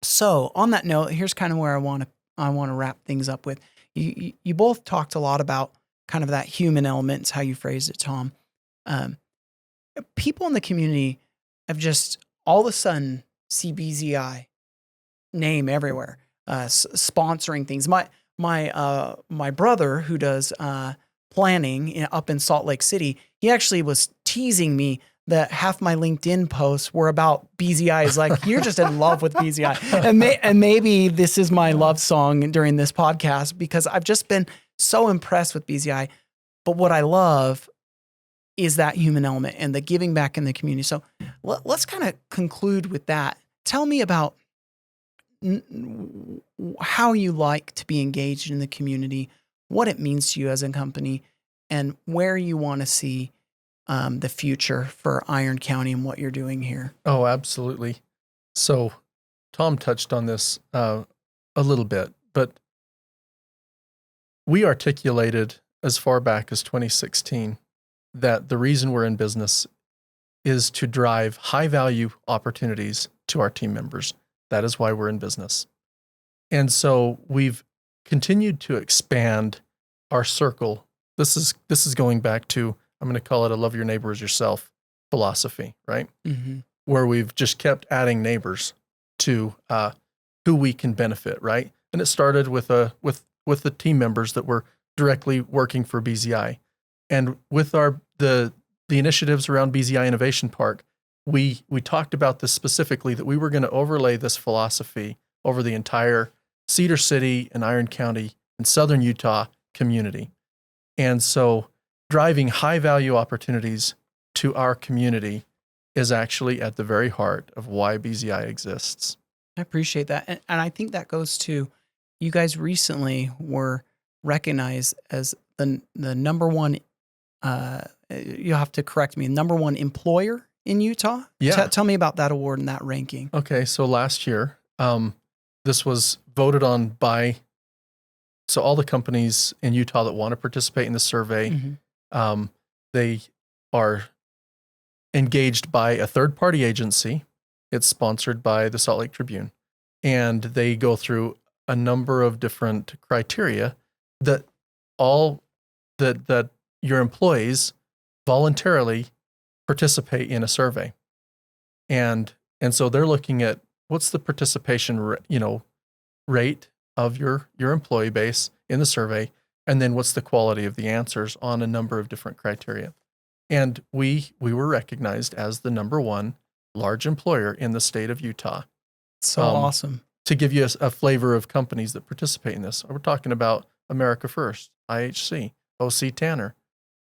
So on that note, here's kind of where I want to wrap things up with. You both talked a lot about kind of that human element, is how you phrased it, Tom. Um, People in the community have just all of a sudden see BZI name everywhere, sponsoring things. My brother who does planning up in Salt Lake City, he actually was teasing me that half my LinkedIn posts were about BZI. Is like, you're just in love with BZI, and maybe this is my love song during this podcast because I've just been so impressed with BZI. But what I love is that human element and the giving back in the community. So let's kind of conclude with that. Tell me about how you like to be engaged in the community, what it means to you as a company, and where you want to see the future for Iron County and what you're doing here. Oh, absolutely. So Tom touched on this a little bit, but we articulated as far back as 2016 that the reason we're in business is to drive high-value opportunities to our team members. That is why we're in business. And so we've continued to expand our circle. This is going back to, I'm going to call it a love your neighbor as yourself philosophy, right? Mm-hmm. Where we've just kept adding neighbors to who we can benefit, right? And it started with the team members that were directly working for BZI. And with the initiatives around BZI Innovation Park, we talked about this specifically, that we were going to overlay this philosophy over the entire Cedar City and Iron County and Southern Utah community. And so driving high value opportunities to our community is actually at the very heart of why BZI exists. I appreciate that. And I think that goes to, you guys recently were recognized as the number one, you'll have to correct me, number one employer in Utah? Yeah. Tell me about that award and that ranking. Okay, so last year, this was voted on by, so all the companies in Utah that want to participate in the survey, Mm-hmm. They are engaged by a third-party agency. It's sponsored by the Salt Lake Tribune. And they go through a number of different criteria that that your employees voluntarily participate in a survey. And so they're looking at what's the participation rate of your employee base in the survey, and then what's the quality of the answers on a number of different criteria. And we were recognized as the number one large employer in the state of Utah. So awesome. To give you a flavor of companies that participate in this, we're talking about America First, IHC, OC Tanner.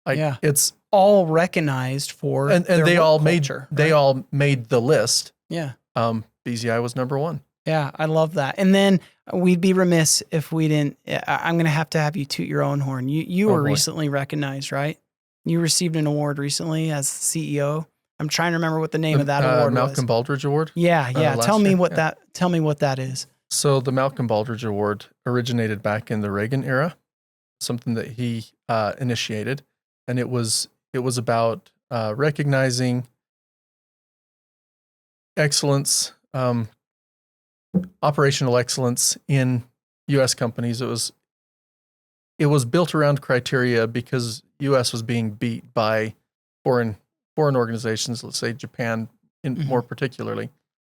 It's all recognized for and they all culture, they all made the list. Yeah. BZI was number one. Yeah, I love that. And then we'd be remiss if we didn't. I'm going to have you toot your own horn. You were recently recognized, right? You received an award recently as CEO. I'm trying to remember what the name of that award was. Malcolm Baldridge Award. Yeah. Tell me what that is. So the Malcolm Baldridge Award originated back in the Reagan era, something that he initiated, and it was about recognizing excellence, operational excellence in U.S. companies. It was built around criteria because U.S. was being beat by foreign organizations, let's say Japan more particularly.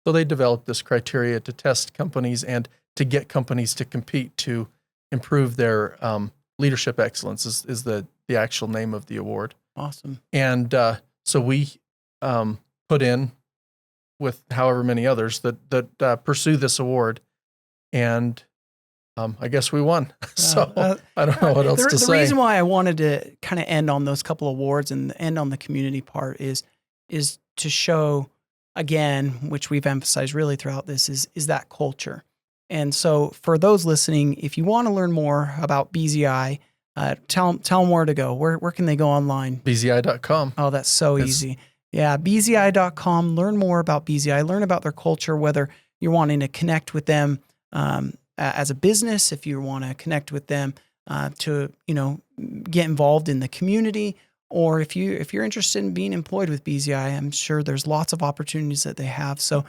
So they developed this criteria to test companies and to get companies to compete to improve their leadership excellence is the actual name of the award. Awesome. And so we put in with however many others that pursue this award, and I guess we won. So I don't know what else to say. The reason why I wanted to kind of end on those couple awards and end on the community part is to show, again, which we've emphasized really throughout this, is that culture. And so for those listening, if you want to learn more about BZI, tell them where to go. Where can they go online? BZI.com. Oh, that's so easy. Yeah, BZI.com. Learn more about BZI. Learn about their culture, whether you're wanting to connect with them as a business, if you want to connect with them to get involved in the community, or if you're interested in being employed with BZI. I'm sure there's lots of opportunities that they have. So